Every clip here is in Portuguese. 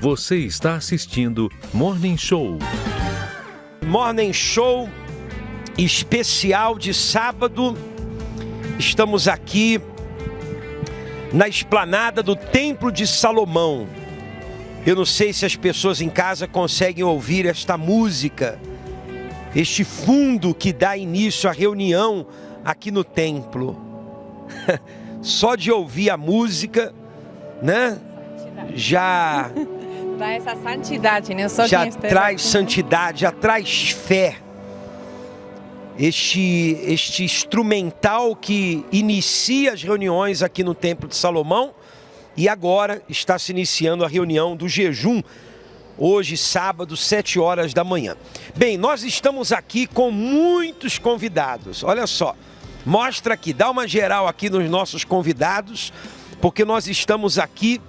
Você está assistindo Morning Show. Morning Show especial de sábado. Estamos aqui na esplanada do Templo de Salomão. Eu não sei se as pessoas em casa conseguem ouvir esta música, este fundo que dá início à reunião aqui no templo. Só de ouvir a música, né? Já traz essa santidade, né? Já traz santidade, já traz fé. Este instrumental que inicia as reuniões aqui no Templo de Salomão, e agora está se iniciando a reunião do jejum, hoje sábado, 7 horas da manhã. Bem, nós estamos aqui com muitos convidados, olha só, mostra aqui, dá uma geral aqui nos nossos convidados, porque nós estamos aqui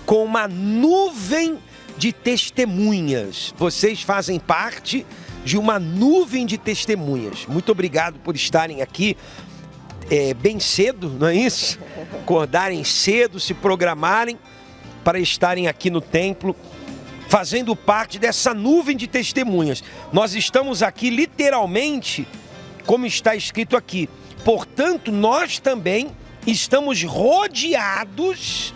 com uma nuvem de testemunhas. Vocês fazem parte de uma nuvem de testemunhas. Muito obrigado por estarem aqui bem cedo, não é isso? Acordarem cedo, se programarem para estarem aqui no templo, fazendo parte dessa nuvem de testemunhas. Nós estamos aqui literalmente, como está escrito aqui. Portanto, nós também estamos rodeados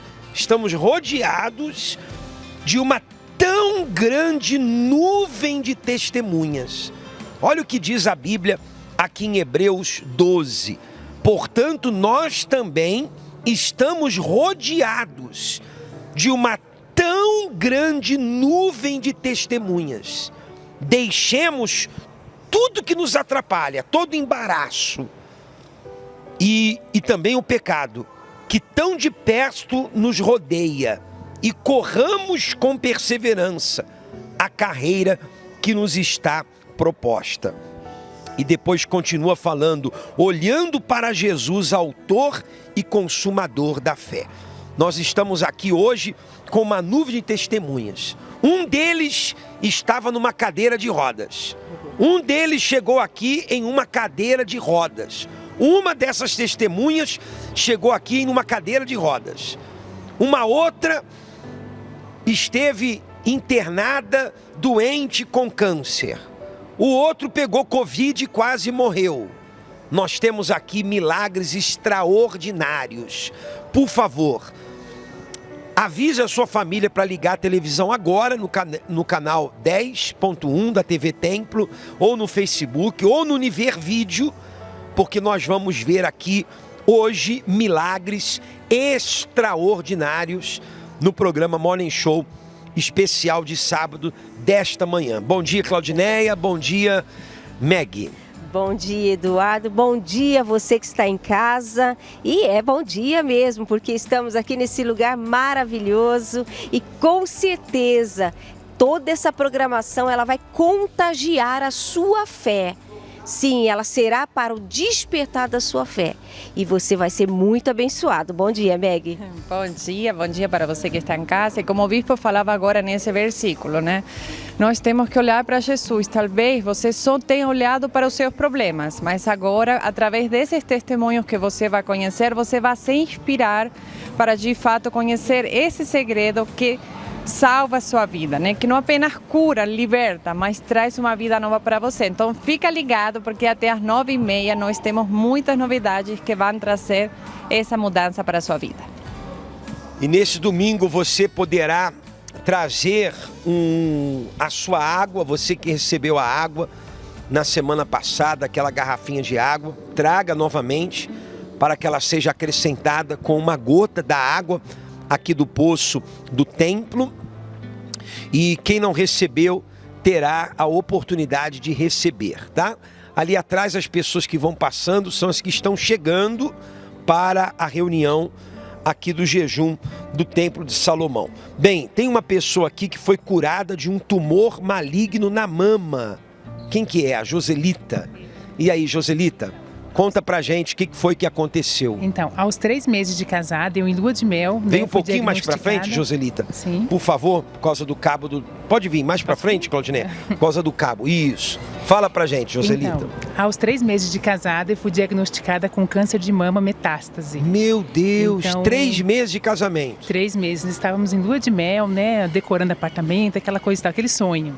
de uma tão grande nuvem de testemunhas. Olha o que diz a Bíblia aqui em Hebreus 12. Portanto, nós também estamos rodeados de uma tão grande nuvem de testemunhas. Deixemos tudo que nos atrapalha, todo embaraço e também o pecado que tão de perto nos rodeia, e corramos com perseverança a carreira que nos está proposta. E depois continua falando, olhando para Jesus, autor e consumador da fé. Nós estamos aqui hoje com uma nuvem de testemunhas. Um deles estava numa cadeira de rodas. Um deles chegou aqui em uma cadeira de rodas. Uma dessas testemunhas chegou aqui em uma cadeira de rodas. Uma outra esteve internada, doente com câncer. O outro pegou Covid e quase morreu. Nós temos aqui milagres extraordinários. Por favor, avise a sua família para ligar a televisão agora no canal 10.1 da TV Templo, ou no Facebook, ou no Univer Vídeo, porque nós vamos ver aqui hoje milagres extraordinários no programa Morning Show especial de sábado desta manhã. Bom dia, Claudineia. Bom dia, Meg. Bom dia, Eduardo. Bom dia você que está em casa. E é bom dia mesmo, porque estamos aqui nesse lugar maravilhoso e com certeza toda essa programação ela vai contagiar a sua fé. Sim, ela será para o despertar da sua fé. E você vai ser muito abençoado. Bom dia, Meg. Bom dia para você que está em casa. E como o bispo falava agora nesse versículo, né? Nós temos que olhar para Jesus. Talvez você só tenha olhado para os seus problemas, mas agora, através desses testemunhos que você vai conhecer, você vai se inspirar para de fato conhecer esse segredo que salva a sua vida, né? Que não apenas cura, liberta, mas traz uma vida nova para você. Então fica ligado, porque até às 9h30 nós temos muitas novidades que vão trazer essa mudança para a sua vida. E nesse domingo você poderá trazer a sua água, você que recebeu a água na semana passada, aquela garrafinha de água, traga novamente para que ela seja acrescentada com uma gota da água aqui do poço do templo, e quem não recebeu terá a oportunidade de receber, tá? Ali atrás as pessoas que vão passando são as que estão chegando para a reunião aqui do jejum do Templo de Salomão. Bem, tem uma pessoa aqui que foi curada de um tumor maligno na mama. Quem que é? A Joselita. E aí, Joselita? Conta pra gente o que foi que aconteceu. Então, aos 3 meses de casada, eu em lua de mel... Vem um pouquinho mais pra frente, Joselita. Sim. Por favor, por causa do cabo Pode vir mais pra frente, Claudinei, por causa do cabo. Isso. Fala pra gente, Joselita. Então, aos 3 meses de casada, eu fui diagnosticada com câncer de mama metástase. Meu Deus, Então, 3 meses de casamento. 3 meses, estávamos em lua de mel, né, decorando apartamento, aquela coisa e tal, aquele sonho.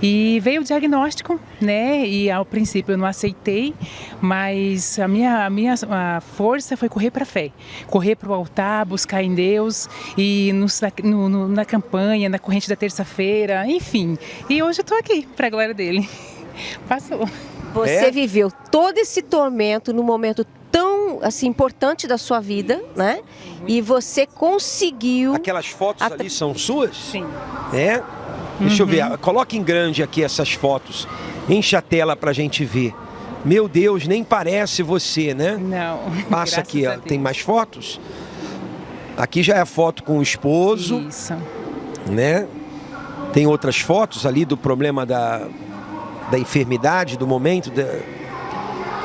E veio o diagnóstico, né, e ao princípio eu não aceitei, mas a minha força foi correr para a fé, correr para o altar, buscar em Deus, e na campanha, na corrente da terça-feira, enfim. E hoje eu estou aqui, para a glória dele. Passou. Você viveu todo esse tormento num momento tão assim importante da sua vida, né? E você conseguiu. Aquelas fotos ali são suas? Sim. É? Deixa eu ver. Coloque em grande aqui essas fotos. Enche a tela pra gente ver. Meu Deus, nem parece você, né? Não. Passa aqui, ó. Tem mais fotos? Aqui já é a foto com o esposo. Isso. Né? Tem outras fotos ali do problema da enfermidade, do momento. Tem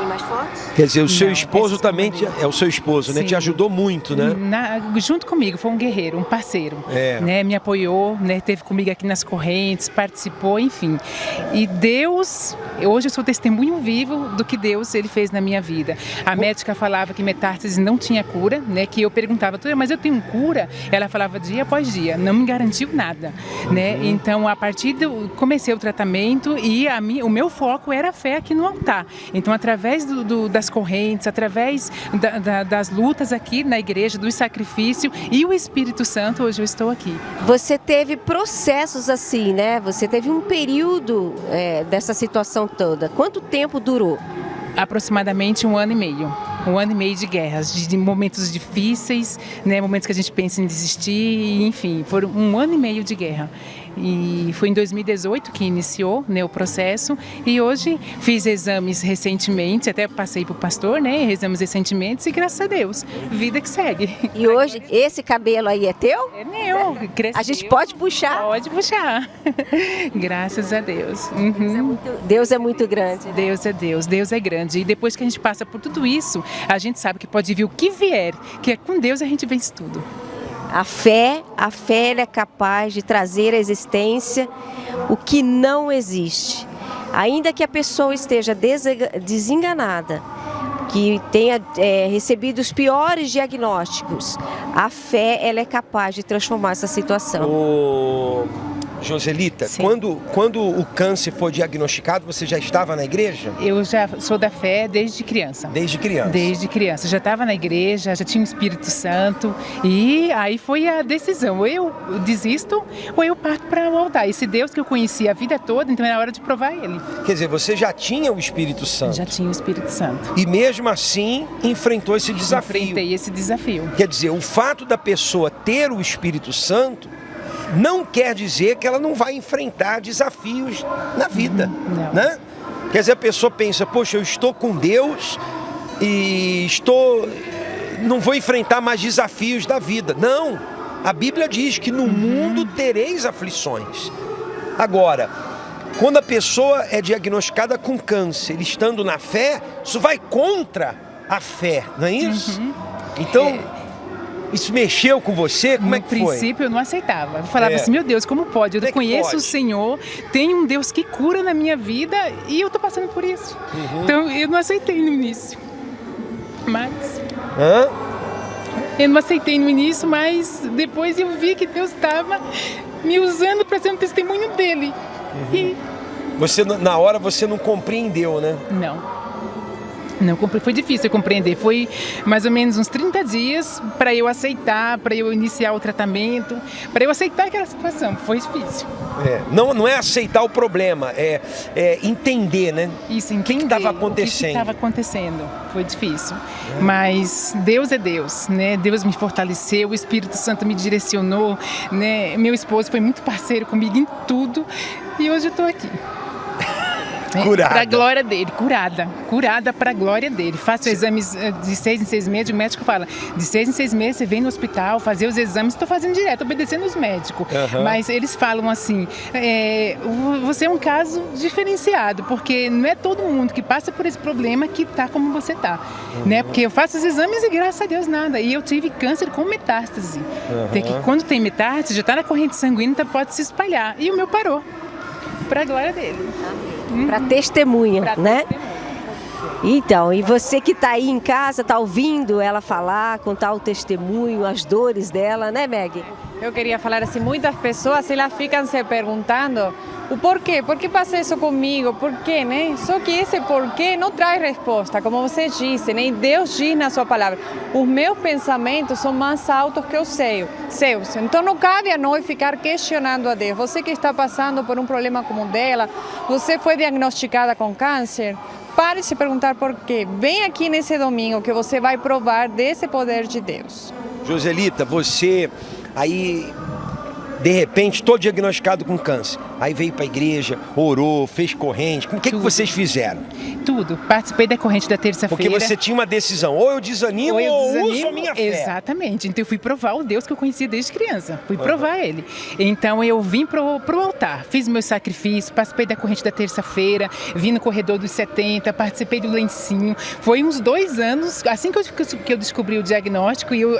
mais fotos? Quer dizer, o seu Não, esposo esse também não. é o seu esposo, né? Sim. Te ajudou muito, né? Junto comigo, foi um guerreiro, um parceiro, né? Me apoiou, né? Esteve comigo aqui nas correntes, participou, enfim. E Deus, hoje eu sou testemunho vivo do que Deus ele fez na minha vida. A médica falava que metástase não tinha cura, né? Que eu perguntava, mas eu tenho cura? Ela falava dia após dia, não me garantiu nada, né? Então, a partir comecei o tratamento e o meu foco era a fé aqui no altar. Então, através das correntes, através das lutas aqui na igreja, do sacrifício e o Espírito Santo, hoje eu estou aqui. Você teve processos assim, né? Você teve um período dessa situação toda. Quanto tempo durou? Aproximadamente 1 ano e meio. 1 ano e meio de guerras, de momentos difíceis, né? Momentos que a gente pensa em desistir, enfim, foram 1 ano e meio de guerra. E foi em 2018 que iniciou, né, o processo, e hoje fiz exames recentemente, até passei para o pastor, né, exames recentemente, e graças a Deus, vida que segue. E hoje, esse cabelo aí é teu? É meu, cresceu. A gente pode puxar? Pode puxar. Graças a Deus. Uhum. Deus é muito grande. Deus é Deus, Deus é grande. E depois que a gente passa por tudo isso, a gente sabe que pode vir o que vier, que é com Deus a gente vence tudo. A fé ela é capaz de trazer à existência o que não existe. Ainda que a pessoa esteja desenganada, que tenha recebido os piores diagnósticos, a fé ela é capaz de transformar essa situação. Joselita, Sim. quando o câncer foi diagnosticado, você já estava na igreja? Eu já sou da fé desde criança. Desde criança? Desde criança. Já estava na igreja, já tinha o Espírito Santo. E aí foi a decisão. Ou eu desisto ou eu parto para o altar. Esse Deus que eu conheci a vida toda, então era hora de provar Ele. Quer dizer, você já tinha o Espírito Santo? Já tinha o Espírito Santo. E mesmo assim, enfrentou esse desafio. Enfrentei esse desafio. Quer dizer, o fato da pessoa ter o Espírito Santo não quer dizer que ela não vai enfrentar desafios na vida, né? Quer dizer, a pessoa pensa, poxa, eu estou com Deus e não vou enfrentar mais desafios da vida. Não, a Bíblia diz que no mundo tereis aflições. Agora, quando a pessoa é diagnosticada com câncer, estando na fé, isso vai contra a fé, não é isso? Então... Isso mexeu com você? Como é que foi? No princípio eu não aceitava. Eu falava assim, meu Deus, como pode? Eu conheço o Senhor, tem um Deus que cura na minha vida e eu tô passando por isso. Então eu não aceitei no início. Eu não aceitei no início, mas depois eu vi que Deus estava me usando para ser um testemunho dele. E... Na hora você não compreendeu, né? Não, foi difícil compreender. Foi mais ou menos uns 30 dias para eu aceitar, para eu iniciar o tratamento, para eu aceitar aquela situação. Foi difícil. Não é aceitar o problema, é entender, né? Isso, entender o que estava acontecendo. Foi difícil. Mas Deus é Deus, né? Deus me fortaleceu, o Espírito Santo me direcionou, né? Meu esposo foi muito parceiro comigo em tudo e hoje eu estou aqui. Curada. Para a glória dele, curada para a glória dele. Faço exames de 6 em 6 meses, o médico fala, de 6 em 6 meses você vem no hospital fazer os exames, estou fazendo direto, obedecendo os médicos. Mas eles falam assim, você é um caso diferenciado, porque não é todo mundo que passa por esse problema que está como você está, né? Porque eu faço os exames e graças a Deus nada, e eu tive câncer com metástase. Quando tem metástase, já está na corrente sanguínea, então pode se espalhar, e o meu parou, para a glória dele. Para testemunha, né? Então, e você que está aí em casa, está ouvindo ela falar, contar o testemunho, as dores dela, né, Meg? Eu queria falar assim, muitas pessoas elas ficam se perguntando o porquê, por que passa isso comigo, por quê, né? Só que esse porquê não traz resposta, como você disse, né? E Deus diz na sua palavra, os meus pensamentos são mais altos que os seus. Então não cabe a nós ficar questionando a Deus. Você que está passando por um problema como o dela, você foi diagnosticada com câncer, pare de se perguntar por quê. Vem aqui nesse domingo que você vai provar desse poder de Deus. Joselita, você aí, de repente, todo diagnosticado com câncer. Aí veio para a igreja, orou, fez corrente. O que vocês fizeram? Tudo. Participei da corrente da terça-feira. Porque você tinha uma decisão, ou eu desanimo ou uso a minha fé. Exatamente. Então eu fui provar o Deus que eu conhecia desde criança. Fui provar ele. Então eu vim pro altar, fiz meu sacrifício, participei da corrente da terça-feira, vim no corredor dos 70, participei do lencinho. Foi uns 2 anos, assim que eu descobri o diagnóstico e eu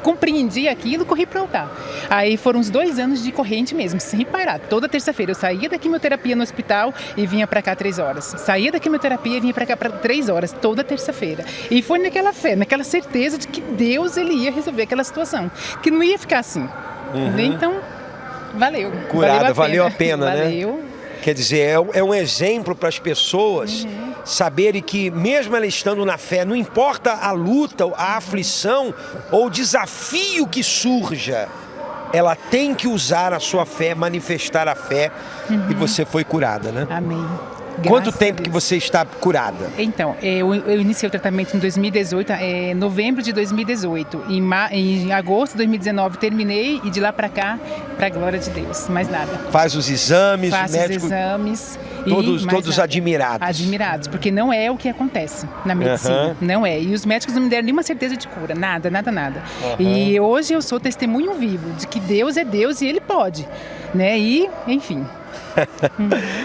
compreendi aquilo, corri pro altar. Aí foram uns 2 anos de corrente mesmo, sem parar. Toda terça-feira eu saía da quimioterapia no hospital e vinha para cá 3 horas. Saía da quimioterapia e vinha para cá para 3 horas, toda terça-feira. E foi naquela fé, naquela certeza de que Deus ele ia resolver aquela situação, que não ia ficar assim. Então, valeu. Curada, valeu a pena, valeu. Né? Quer dizer, é um exemplo para as pessoas saberem que mesmo ela estando na fé, não importa a luta, a aflição ou o desafio que surja, ela tem que usar a sua fé, manifestar a fé, e você foi curada, né? Amém. Quanto tempo que você está curada? Então, eu iniciei o tratamento em 2018, novembro de 2018. Em agosto de 2019 terminei e de lá para cá, para a glória de Deus, mais nada. Faz os exames, Faço o médico... os exames. Todos admirados. Admirados, porque não é o que acontece na medicina, não é. E os médicos não me deram nenhuma certeza de cura, nada. E hoje eu sou testemunho vivo de que Deus é Deus e Ele pode, né? E, enfim...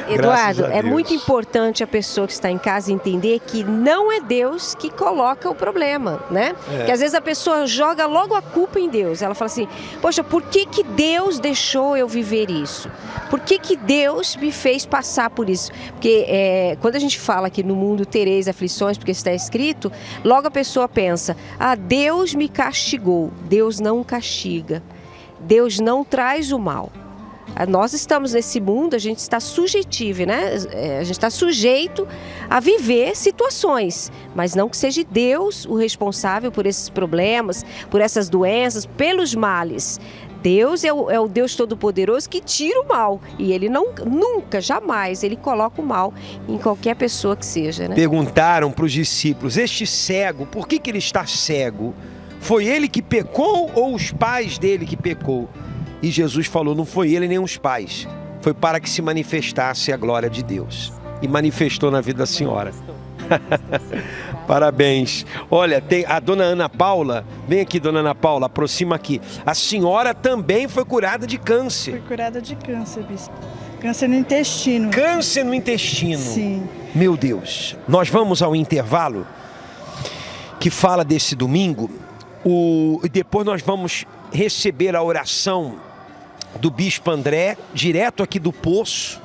Eduardo, é muito importante a pessoa que está em casa entender que não é Deus que coloca o problema, né? Porque às vezes a pessoa joga logo a culpa em Deus. Ela fala assim, poxa, por que Deus deixou eu viver isso? Por que Deus me fez passar por isso? Porque quando a gente fala que no mundo tereis aflições, porque está escrito, logo a pessoa pensa, Deus me castigou. Deus não castiga. Deus não traz o mal. Nós estamos nesse mundo, a gente está sujeitivo, né? A gente está sujeito a viver situações, mas não que seja Deus o responsável por esses problemas, por essas doenças, pelos males. Deus é o Deus Todo-Poderoso que tira o mal e Ele nunca, jamais, Ele coloca o mal em qualquer pessoa que seja, né? Perguntaram para os discípulos, este cego, por que ele está cego? Foi ele que pecou ou os pais dele que pecou? E Jesus falou, não foi ele nem os pais, foi para que se manifestasse a glória de Deus. E manifestou na vida da senhora. Parabéns. Olha, tem a dona Ana Paula, vem aqui, dona Ana Paula, aproxima aqui. A senhora também foi curada de câncer. Fui curada de câncer, bispo. Câncer no intestino. Câncer no intestino. Sim. Meu Deus. Nós vamos ao intervalo que fala desse domingo. E depois nós vamos receber a oração do Bispo André, direto aqui do Poço.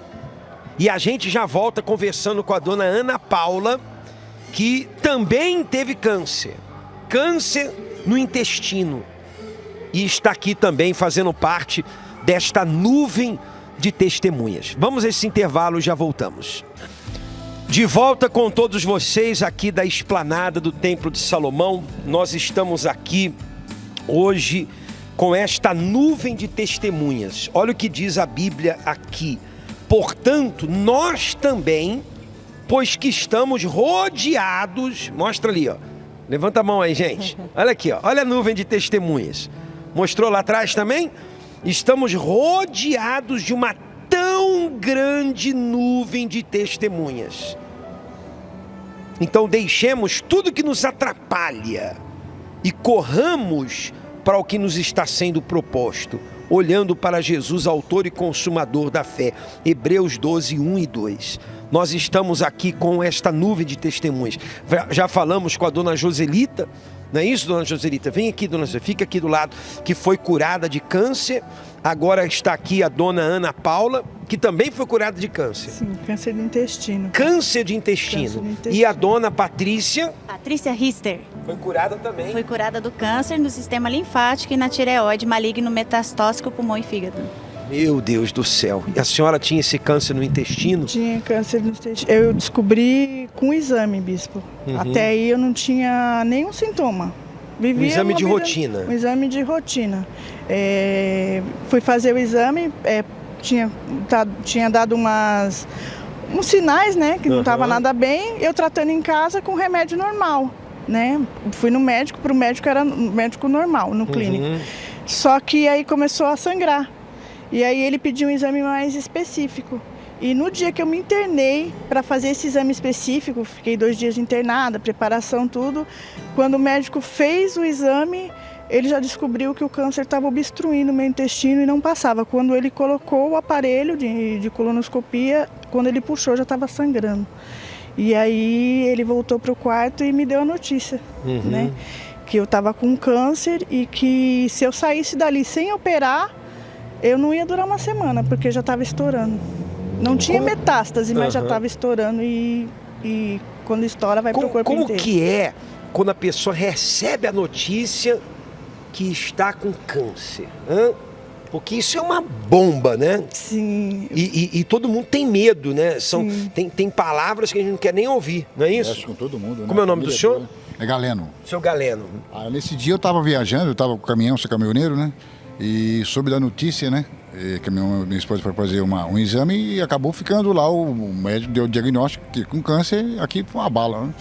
E a gente já volta conversando com a dona Ana Paula, que também teve câncer. Câncer no intestino. E está aqui também fazendo parte desta nuvem de testemunhas. Vamos a esse intervalo e já voltamos. De volta com todos vocês aqui da esplanada do Templo de Salomão. Nós estamos aqui hoje com esta nuvem de testemunhas. Olha o que diz a Bíblia aqui. Portanto, nós também, pois que estamos rodeados... Mostra ali, ó. Levanta a mão aí, gente. Olha aqui, ó. Olha a nuvem de testemunhas. Mostrou lá atrás também? Estamos rodeados de uma tão grande nuvem de testemunhas. Então deixemos tudo que nos atrapalha e corramos para o que nos está sendo proposto, olhando para Jesus, autor e consumador da fé. Hebreus 12, 1 e 2. Nós estamos aqui com esta nuvem de testemunhas. Já falamos com a dona Joselita, não é isso, dona Joselita? Vem aqui, dona Joselita, fica aqui do lado, que foi curada de câncer. Agora está aqui a dona Ana Paula, que também foi curada de câncer. Sim, câncer de intestino. Câncer de intestino. E a dona Patrícia? Patrícia Rister. Foi curada também. Foi curada do câncer no sistema linfático e na tireoide, maligno metastóxico, pulmão e fígado. Meu Deus do céu. E a senhora tinha esse câncer no intestino? Tinha câncer no intestino. Eu descobri com o exame, bispo. Até aí eu não tinha nenhum sintoma. Vivia um exame de rotina. Um exame de rotina. Fui fazer o exame, tinha dado uns sinais, né? Que não estava nada bem. Eu tratando em casa com remédio normal, né? Fui no médico, para o médico era médico normal, no clínico. Só que aí começou a sangrar. E aí ele pediu um exame mais específico. E no dia que eu me internei para fazer esse exame específico, fiquei 2 dias internada, preparação, tudo. Quando o médico fez o exame, ele já descobriu que o câncer estava obstruindo o meu intestino e não passava. Quando ele colocou o aparelho de colonoscopia, quando ele puxou, já estava sangrando. E aí ele voltou para o quarto e me deu a notícia, né? Que eu estava com câncer e que se eu saísse dali sem operar, eu não ia durar uma semana, porque já estava estourando. Não tinha metástase, mas já estava estourando e quando estoura vai para o corpo inteiro. Como que é quando a pessoa recebe a notícia que está com câncer? Porque isso é uma bomba, né? Sim. E todo mundo tem medo, né? Tem palavras que a gente não quer nem ouvir, não é isso? Mexe com todo mundo, né? Como é o nome do senhor? É Galeno. Seu Galeno. Nesse dia eu estava viajando, eu estava com o caminhão, sou caminhoneiro, né? E soube da notícia, né? Que minha esposa foi fazer um exame e acabou ficando lá. O médico deu o diagnóstico que com câncer aqui foi uma bala, né?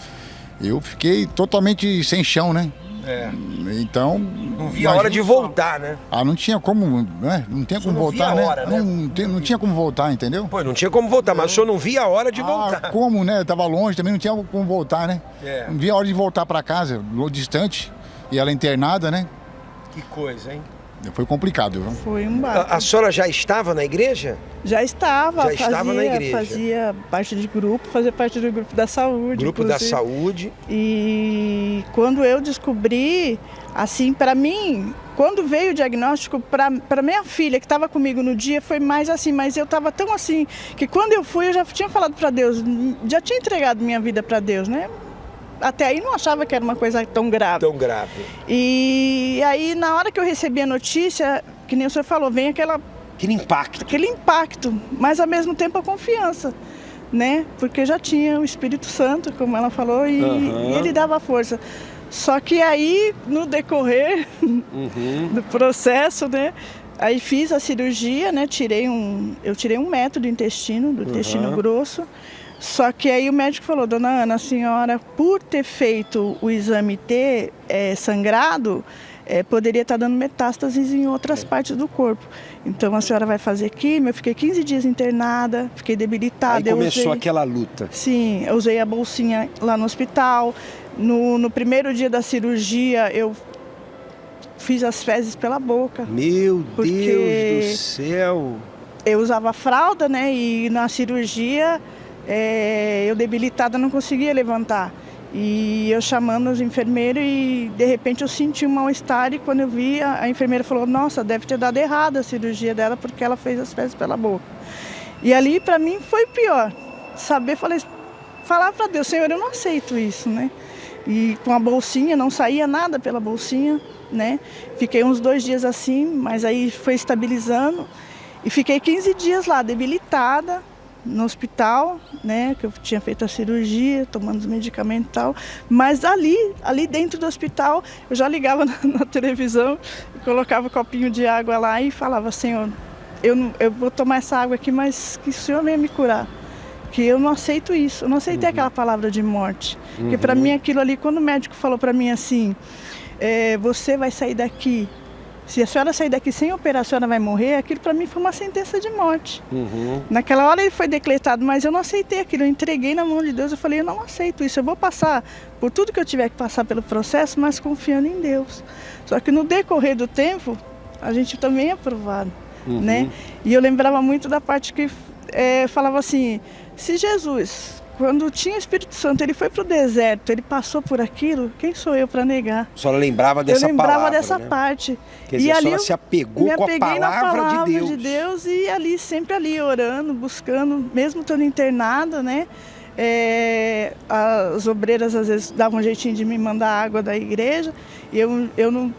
Eu fiquei totalmente sem chão, né? Então... Não via a hora de voltar, né? Não tinha como, né? Não tinha como voltar, né? Hora, né? Não tinha como voltar, entendeu? Pô, não tinha como voltar, mas o senhor não via a hora de voltar. Como, né? Eu tava longe, também não tinha como voltar, né? Não via a hora de voltar para casa, distante. E ela internada, né? Que coisa, hein? Foi complicado, viu? Foi um barco. A senhora já estava na igreja? Já estava. Estava na igreja. Fazia parte de grupo, fazia parte do grupo da saúde. Grupo da saúde. E quando eu descobri, assim, para mim, quando veio o diagnóstico, para minha filha que estava comigo no dia, foi mais assim, mas eu estava tão assim, que quando eu fui, eu já tinha falado para Deus, já tinha entregado minha vida para Deus, né? Até aí não achava que era uma coisa tão grave. Tão grave. E aí, na hora que eu recebi a notícia, que nem o senhor falou, vem aquele impacto. Aquele impacto, mas ao mesmo tempo a confiança, né? Porque já tinha o Espírito Santo, como ela falou, e ele dava força. Só que aí, no decorrer do processo, né? Aí fiz a cirurgia, né? Eu tirei 1 metro do intestino, do intestino grosso. Só que aí o médico falou, dona Ana, a senhora, por ter feito o exame ter sangrado, poderia estar dando metástases em outras partes do corpo. Então a senhora vai fazer químio. Eu fiquei 15 dias internada, fiquei debilitada. Aí começou aquela luta. Sim, eu usei a bolsinha lá no hospital. No primeiro dia da cirurgia, eu fiz as fezes pela boca. Meu Deus do céu! Eu usava fralda, né? E na cirurgia... eu debilitada não conseguia levantar e eu chamando os enfermeiros e de repente eu senti um mal-estar e quando eu vi a enfermeira falou, nossa, deve ter dado errado a cirurgia dela porque ela fez as fezes pela boca. E ali para mim foi pior, falar para Deus, Senhor, eu não aceito isso, né? E com a bolsinha, não saía nada pela bolsinha, né? Fiquei uns 2 dias assim, mas aí foi estabilizando e fiquei 15 dias lá, debilitada, no hospital, né, que eu tinha feito a cirurgia, tomando os medicamentos e tal, mas ali dentro do hospital, eu já ligava na televisão, colocava um copinho de água lá e falava, Senhor, eu vou tomar essa água aqui, mas que o Senhor venha me curar, que eu não aceito isso, eu não aceitei aquela palavra de morte, porque para mim aquilo ali, quando o médico falou para mim assim, você vai sair daqui se a senhora sair daqui sem operar, a senhora vai morrer. Aquilo para mim foi uma sentença de morte. Naquela hora ele foi decretado, mas eu não aceitei aquilo. Eu entreguei na mão de Deus. Eu falei, eu não aceito isso. Eu vou passar por tudo que eu tiver que passar pelo processo, mas confiando em Deus. Só que no decorrer do tempo, a gente também é aprovado, né? E eu lembrava muito da parte que falava assim, se Jesus, quando tinha o Espírito Santo, ele foi para o deserto, ele passou por aquilo, quem sou eu para negar? A senhora lembrava dessa palavra, eu lembrava dessa parte. Quer dizer, a senhora se apegou com a palavra de Deus e ali, sempre ali, orando, buscando, mesmo estando internada, né? As obreiras às vezes davam um jeitinho de me mandar água da igreja, e eu não...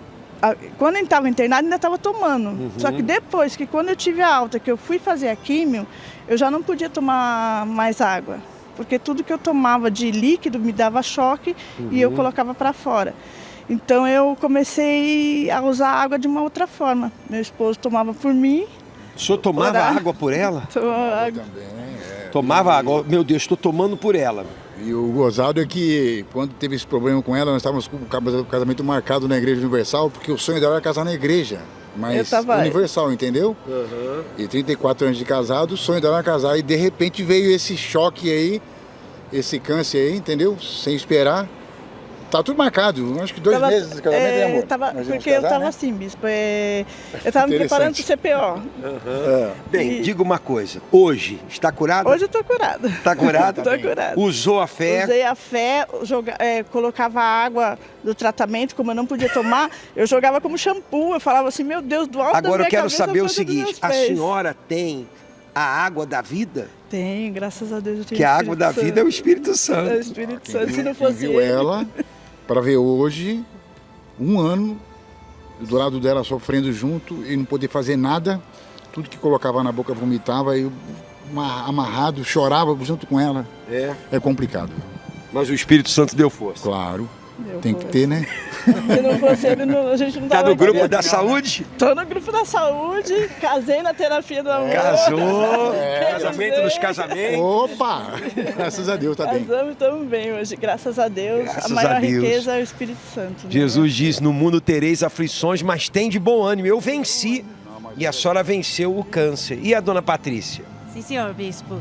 Quando eu estava internada, ainda estava tomando. Só que depois, que quando eu tive a alta, que eu fui fazer a químio, eu já não podia tomar mais água. Porque tudo que eu tomava de líquido me dava choque e eu colocava para fora. Então eu comecei a usar água de uma outra forma. Meu esposo tomava por mim. O senhor tomava água por ela? Tomava água. Tomava água. Meu Deus, estou tomando por ela. E o gozado é que, quando teve esse problema com ela, nós estávamos com o casamento marcado na Igreja Universal, porque o sonho dela era casar na igreja, mas universal, entendeu? E 34 anos de casado, o sonho dela era casar, e de repente veio esse choque aí, esse câncer aí, entendeu? Sem esperar. Tá tudo marcado, acho que 2 meses de casamento, né, amor? Porque eu estava assim, bispo, eu estava me preparando para o CPO. Bem, diga uma coisa, hoje está curada? Hoje eu estou curada. Está curada? Estou curada. Usou a fé? Usei a fé, colocava água do tratamento, como eu não podia tomar, eu jogava como shampoo, eu falava assim, meu Deus, do alto da minha Agora eu quero cabeça, saber o seguinte, a senhora tem a água da vida? Tenho, graças a Deus eu tenho. Que a água da vida é o Espírito Santo. É o Espírito Santo, se não fosse viu ela, para ver hoje, 1 ano, do lado dela sofrendo junto e não poder fazer nada, tudo que colocava na boca vomitava, eu amarrado, chorava junto com ela. É complicado. Mas o Espírito Santo deu força. Claro, tem que ter, né? Se não fosse ele, a gente não Tá no grupo da saúde? Tô no grupo da saúde, casei na terapia do amor. Casou, casamento dos casamentos. Opa, graças a Deus, tá bem. Casamos, estamos bem hoje, graças a Deus. Graças a maior a Deus. riqueza é o Espírito Santo. Né? Jesus diz, no mundo tereis aflições, mas tem de bom ânimo. Eu venci e a senhora venceu o câncer. E a dona Patrícia? Sim, senhor bispo.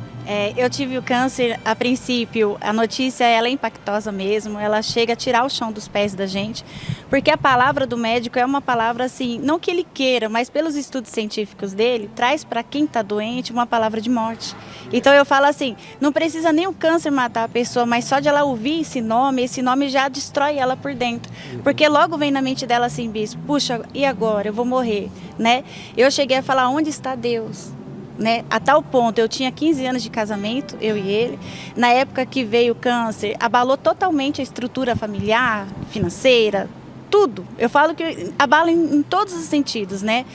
Eu tive o câncer, a princípio, a notícia ela é impactosa mesmo, ela chega a tirar o chão dos pés da gente, porque a palavra do médico é uma palavra assim, não que ele queira, mas pelos estudos científicos dele, traz para quem está doente uma palavra de morte. Então eu falo assim, não precisa nem o câncer matar a pessoa, mas só de ela ouvir esse nome já destrói ela por dentro. Porque logo vem na mente dela assim, bispo, puxa, e agora? Eu vou morrer, né? Eu cheguei a falar, onde está Deus? Né? A tal ponto, eu tinha 15 anos de casamento, eu e ele. Na época que veio o câncer, abalou totalmente a estrutura familiar, financeira, tudo. Eu falo que abala em todos os sentidos, né?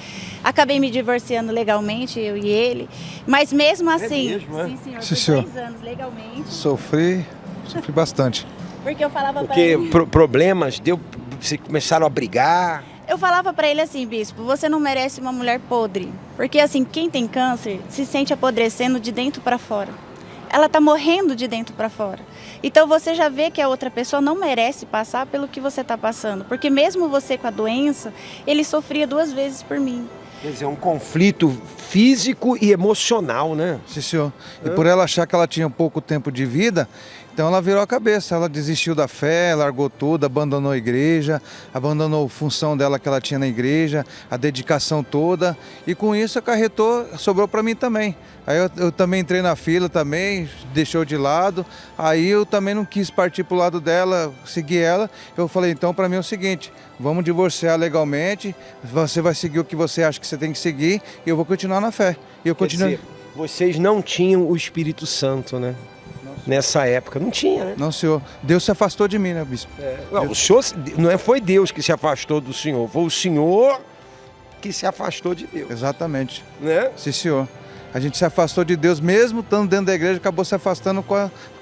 Acabei me divorciando legalmente, eu e ele. Mas mesmo assim... Sim, senhor, Sim, por senhor. 2 anos legalmente. Sofri bastante. Porque eu falava para Porque ele... problemas, vocês começaram a brigar... Eu falava para ele assim, bispo, você não merece uma mulher podre. Porque assim, quem tem câncer se sente apodrecendo de dentro para fora. Ela está morrendo de dentro para fora. Então você já vê que a outra pessoa não merece passar pelo que você está passando. Porque mesmo você com a doença, ele sofria 2 vezes por mim. Quer dizer, é um conflito físico e emocional, né? Sim, senhor. E por ela achar que ela tinha pouco tempo de vida, então ela virou a cabeça, ela desistiu da fé, largou tudo, abandonou a igreja, abandonou a função dela que ela tinha na igreja, a dedicação toda, e com isso acarretou, sobrou para mim também. Aí eu também entrei na fila também, deixou de lado, aí eu também não quis partir para o lado dela, seguir ela. Eu falei, então para mim é o seguinte, vamos divorciar legalmente, você vai seguir o que você acha que você tem que seguir, e eu vou continuar na fé. E eu continuo. Vocês não tinham o Espírito Santo, né? Nessa época, não tinha, né? Não, senhor. Deus se afastou de mim, né, bispo? Não, o senhor, não foi Deus que se afastou do senhor, foi o senhor que se afastou de Deus. Exatamente. Né? Sim, senhor. A gente se afastou de Deus, mesmo estando dentro da igreja, acabou se afastando com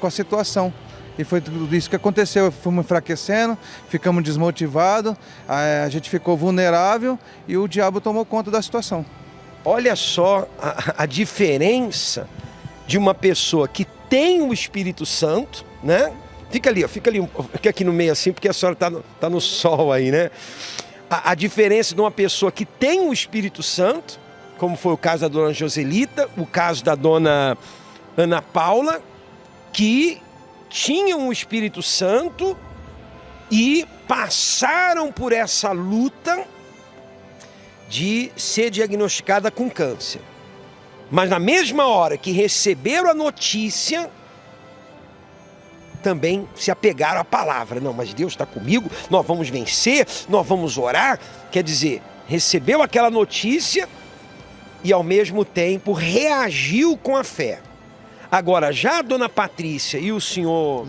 a situação. E foi tudo isso que aconteceu. Fomos enfraquecendo, ficamos desmotivados, a gente ficou vulnerável e o diabo tomou conta da situação. Olha só a diferença de uma pessoa que tem o Espírito Santo, né? Fica ali, fica aqui no meio assim, porque a senhora tá no sol aí, né? a diferença de uma pessoa que tem o Espírito Santo, como foi o caso da dona Joselita, o caso da dona Ana Paula, que tinham o Espírito Santo e passaram por essa luta de ser diagnosticada com câncer. Mas na mesma hora que receberam a notícia, também se apegaram à palavra. Não, mas Deus está comigo, nós vamos vencer, nós vamos orar. Quer dizer, recebeu aquela notícia e ao mesmo tempo reagiu com a fé. Agora, já a dona Patrícia e o senhor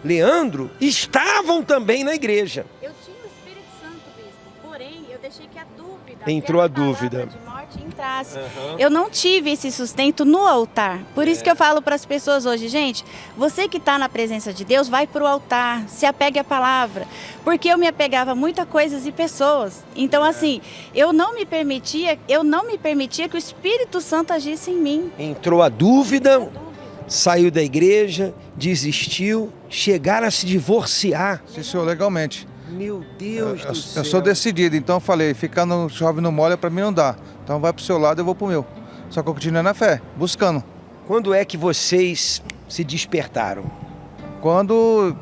Leandro estavam também na igreja. Eu tinha o Espírito Santo, bispo, porém eu deixei que a dúvida, entrou a dúvida, de morte entrasse. Eu não tive esse sustento no altar. Por isso que eu falo para as pessoas hoje, gente, você que está na presença de Deus, vai para o altar, se apegue à palavra. Porque eu me apegava muito a coisas e pessoas. Então, assim, eu não me permitia que o Espírito Santo agisse em mim. Entrou a dúvida, saiu da igreja, desistiu, chegaram a se divorciar. Sim, senhor, legalmente. Meu Deus do céu. Eu sou decidido, então eu falei, ficar no chove no molha para mim não dá. Então vai pro seu lado, eu vou pro meu. Só que eu continuo na fé, buscando. Quando é que vocês se despertaram? Quando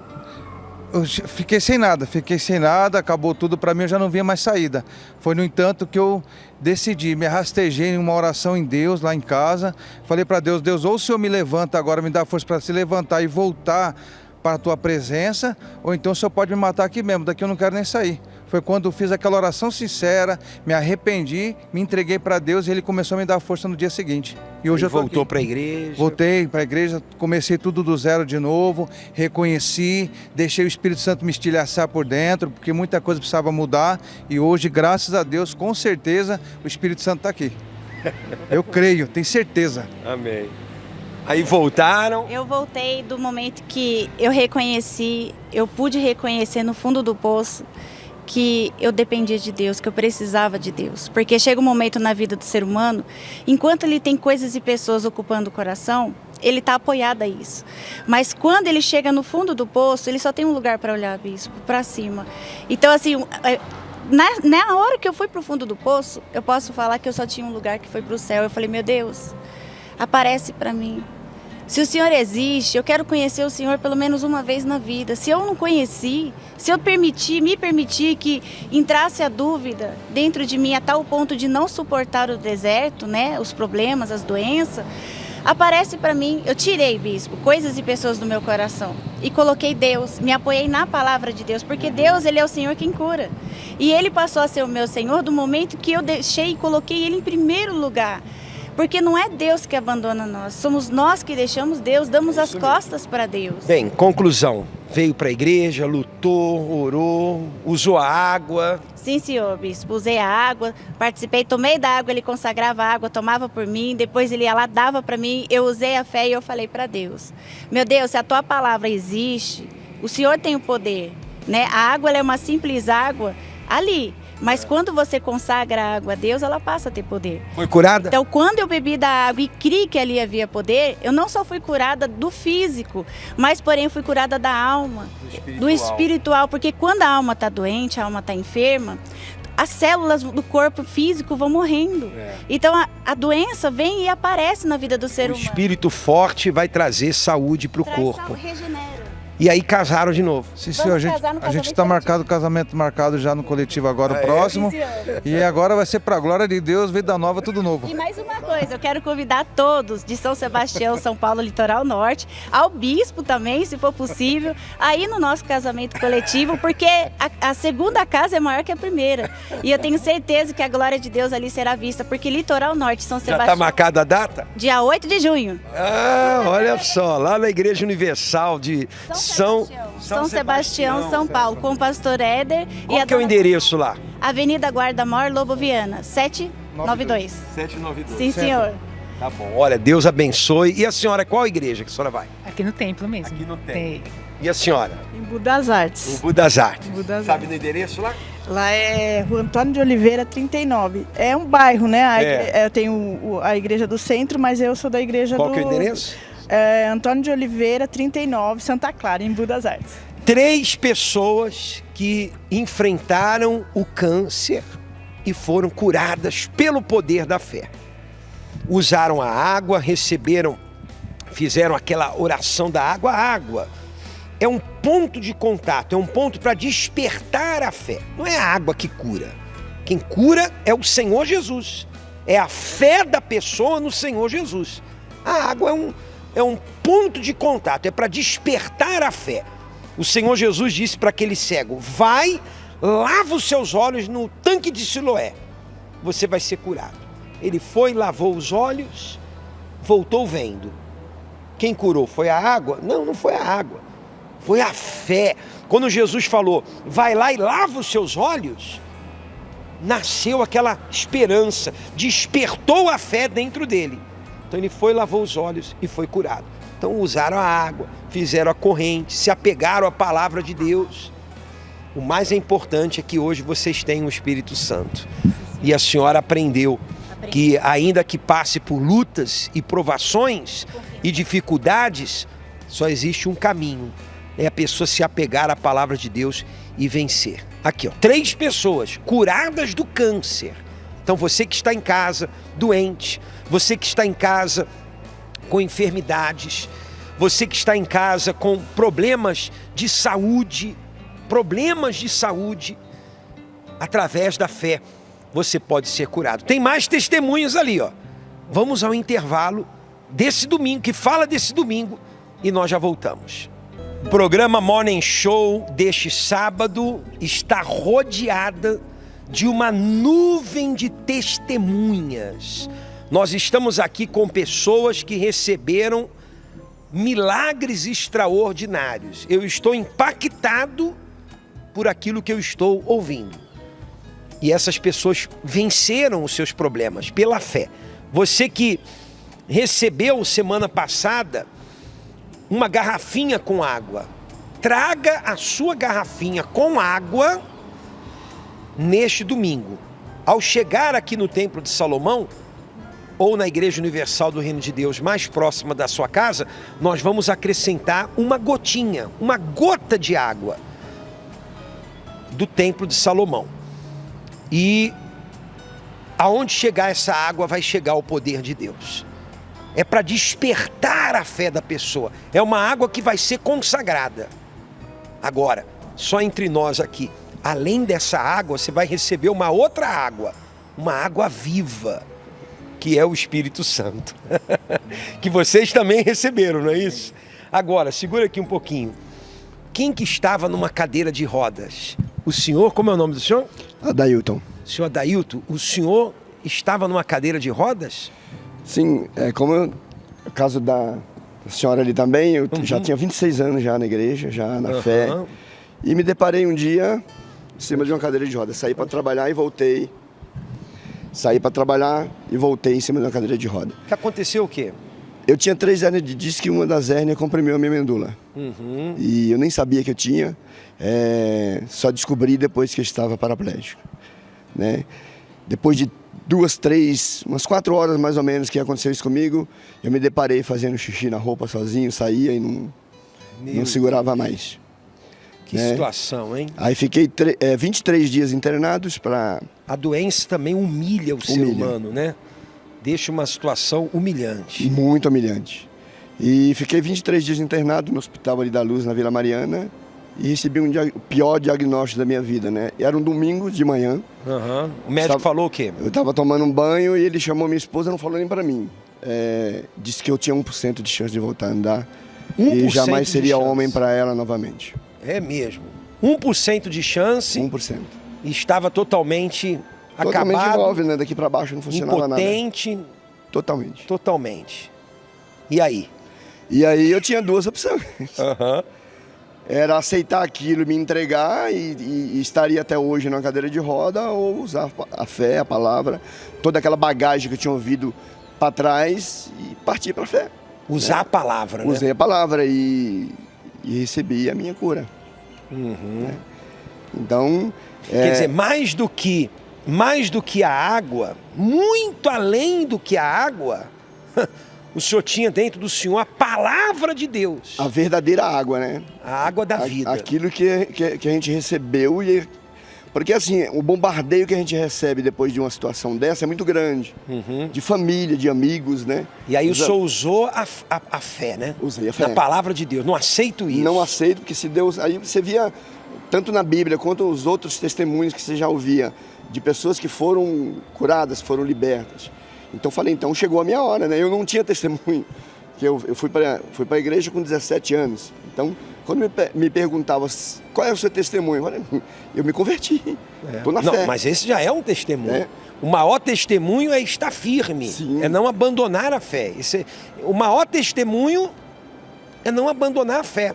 eu fiquei sem nada, acabou tudo para mim, eu já não via mais saída. Foi, no entanto, que eu decidi, me rastejei em uma oração em Deus, lá em casa. Falei para Deus, Deus, ou o Senhor me levanta agora, me dá força para se levantar e voltar para a tua presença, ou então o Senhor pode me matar aqui mesmo, daqui eu não quero nem sair. Foi quando eu fiz aquela oração sincera, me arrependi, me entreguei para Deus e Ele começou a me dar força no dia seguinte. E hoje eu voltou para a igreja? Voltei para a igreja, comecei tudo do zero de novo, reconheci, deixei o Espírito Santo me estilhaçar por dentro, porque muita coisa precisava mudar e hoje, graças a Deus, com certeza, o Espírito Santo está aqui. Eu creio, tenho certeza. Amém. Aí voltaram? Eu voltei do momento que eu pude reconhecer no fundo do poço que eu dependia de Deus, que eu precisava de Deus. Porque chega um momento na vida do ser humano, enquanto ele tem coisas e pessoas ocupando o coração, ele está apoiado a isso. Mas quando ele chega no fundo do poço, ele só tem um lugar para olhar, bispo, para cima. Então, assim, na hora que eu fui para o fundo do poço, eu posso falar que eu só tinha um lugar que foi para o céu. Eu falei, meu Deus, aparece para mim. Se o Senhor existe, eu quero conhecer o Senhor pelo menos uma vez na vida. Se eu não conheci, se eu me permitir que entrasse a dúvida dentro de mim a tal ponto de não suportar o deserto, né, os problemas, as doenças, aparece para mim. Eu tirei, bispo, coisas e pessoas do meu coração e coloquei Deus, me apoiei na palavra de Deus, porque Deus, Ele é o Senhor quem cura. E Ele passou a ser o meu Senhor do momento que eu deixei e coloquei Ele em primeiro lugar. Porque não é Deus que abandona nós, somos nós que deixamos Deus, damos as costas para Deus. Bem, conclusão, veio para a igreja, lutou, orou, usou a água. Sim, senhor bispo, usei a água, participei, tomei da água, ele consagrava a água, tomava por mim, depois ele ia lá, dava para mim, eu usei a fé e eu falei para Deus, meu Deus, se a tua palavra existe, o Senhor tem o poder, né? A água ela é uma simples água ali. Mas quando você consagra a água a Deus, ela passa a ter poder. Foi curada? Então, quando eu bebi da água e criei que ali havia poder, eu não só fui curada do físico, mas porém fui curada da alma, do espiritual. Porque quando a alma está doente, a alma está enferma, as células do corpo físico vão morrendo. Então, a doença vem e aparece na vida do ser humano. O espírito forte vai trazer saúde para o corpo. Regenera. E aí casaram de novo. Sim, senhor, a gente está marcado, o casamento marcado já no coletivo agora, o próximo. Sim, e agora vai ser para a glória de Deus, vida nova, tudo novo. E mais uma coisa, eu quero convidar todos de São Sebastião, São Paulo, Litoral Norte, ao bispo também, se for possível, aí no nosso casamento coletivo, porque a segunda casa é maior que a primeira. E eu tenho certeza que a glória de Deus ali será vista, porque Litoral Norte, São Sebastião... Já está marcada a data? Dia 8 de junho. Ah, olha só, lá na Igreja Universal de São Sebastião, São Paulo, com o pastor Éder. Qual que é o endereço lá? Avenida Guarda-Mor, Lobo Viana, 792. 792. Sim, senhor. Tá bom, olha, Deus abençoe. E a senhora, qual igreja que a senhora vai? Aqui no templo mesmo. Aqui no templo. E a senhora? Em Budas Artes. Em Budas Artes. Sabe no endereço lá? Lá é Rua Antônio de Oliveira, 39. É um bairro, né? Eu tenho a igreja do centro, mas eu sou da igreja Qual que é o endereço? Antônio de Oliveira, 39, Santa Clara, em Budas Artes. 3 pessoas que enfrentaram o câncer e foram curadas pelo poder da fé. Usaram a água, fizeram aquela oração da água. A água é um ponto de contato, é um ponto para despertar a fé. Não é a água que cura. Quem cura é o Senhor Jesus. É a fé da pessoa no Senhor Jesus. A água é um ponto de contato, é para despertar a fé. O Senhor Jesus disse para aquele cego: vai, lava os seus olhos no tanque de Siloé, você vai ser curado. Ele foi, lavou os olhos, voltou vendo. Quem curou? Foi a água? Não, não foi a água, foi a fé. Quando Jesus falou, vai lá e lava os seus olhos, nasceu aquela esperança, despertou a fé dentro dele. Então ele foi, lavou os olhos e foi curado. Então usaram a água, fizeram a corrente, se apegaram à palavra de Deus. O mais importante é que hoje vocês têm o Espírito Santo. E a senhora aprendeu que ainda que passe por lutas e provações e dificuldades, só existe um caminho. É a pessoa se apegar à palavra de Deus e vencer. Aqui, ó, 3 pessoas curadas do câncer. Então você que está em casa doente, você que está em casa com enfermidades, você que está em casa com problemas de saúde, através da fé, você pode ser curado. Tem mais testemunhos ali, ó. Vamos ao intervalo desse domingo, que fala desse domingo, e nós já voltamos. O programa Morning Show deste sábado está rodeada de uma nuvem de testemunhas. Nós estamos aqui com pessoas que receberam milagres extraordinários. Eu estou impactado por aquilo que eu estou ouvindo. E essas pessoas venceram os seus problemas pela fé. Você que recebeu semana passada uma garrafinha com água, traga a sua garrafinha com água neste domingo. Ao chegar aqui no Templo de Salomão, ou na Igreja Universal do Reino de Deus mais próxima da sua casa, nós vamos acrescentar uma gotinha, uma gota de água do Templo de Salomão. E aonde chegar essa água, vai chegar o poder de Deus. É para despertar a fé da pessoa. É uma água que vai ser consagrada. Agora, só entre nós aqui, além dessa água, você vai receber uma outra água, uma água viva, que é o Espírito Santo, que vocês também receberam, não é isso? Agora, segura aqui um pouquinho. Quem que estava numa cadeira de rodas? O senhor, como é o nome do senhor? Adailton. Senhor Adailton, o senhor estava numa cadeira de rodas? Sim, como o caso da senhora ali também, eu já tinha 26 anos já na igreja, já na fé, e me deparei um dia em cima de uma cadeira de rodas. Saí para trabalhar e voltei. Saí para trabalhar e voltei em cima de uma cadeira de roda. Que aconteceu o quê? Eu tinha 3 hérnias de disco e uma das hérnias comprimiu a minha medula. E eu nem sabia que eu tinha, só descobri depois que eu estava paraplégico. Né? Depois de umas 4 horas mais ou menos que aconteceu isso comigo, eu me deparei fazendo xixi na roupa sozinho, saía e não segurava mais. Que situação, hein? Aí fiquei 23 dias internados para... A doença também humilha o ser humano, né? Deixa uma situação humilhante. Muito humilhante. E fiquei 23 dias internado no Hospital ali da Luz, na Vila Mariana, e recebi o pior diagnóstico da minha vida, né? Era um domingo de manhã. O médico falou o quê? Eu estava tomando um banho e ele chamou minha esposa, não falou nem para mim. Disse que eu tinha 1% de chance de voltar a andar. E jamais seria homem para ela novamente. É mesmo. 1% de chance. 1%. E estava totalmente acabado. Totalmente imóvel, né? Daqui para baixo não funcionava impotente, nada. Totalmente. Totalmente. E aí? E aí eu tinha 2 opções. Era aceitar aquilo, me entregar e estaria até hoje na cadeira de roda, ou usar a fé, a palavra, toda aquela bagagem que eu tinha ouvido para trás e partir para a fé. Usar a palavra, né? Usei a palavra e recebi a minha cura. Né? Então... Quer dizer, mais do que a água, muito além do que a água, O senhor tinha dentro do senhor a palavra de Deus. A verdadeira água, né? A água da vida. Aquilo que a gente recebeu. Porque assim, o bombardeio que a gente recebe depois de uma situação dessa é muito grande. De família, de amigos, né? E aí o senhor usou a fé, né? Usei a fé. Na palavra de Deus. Não aceito isso. Não aceito, porque se Deus... Aí você via, tanto na Bíblia quanto os outros testemunhos que você já ouvia, de pessoas que foram curadas, foram libertas. Então eu falei, então chegou a minha hora, né? Eu não tinha testemunho. Eu fui para a igreja com 17 anos. Então, quando me perguntavam qual é o seu testemunho, eu me converti. Estou na fé. Mas esse já é um testemunho. O maior testemunho é estar firme. Sim. É não abandonar a fé. O maior testemunho é não abandonar a fé.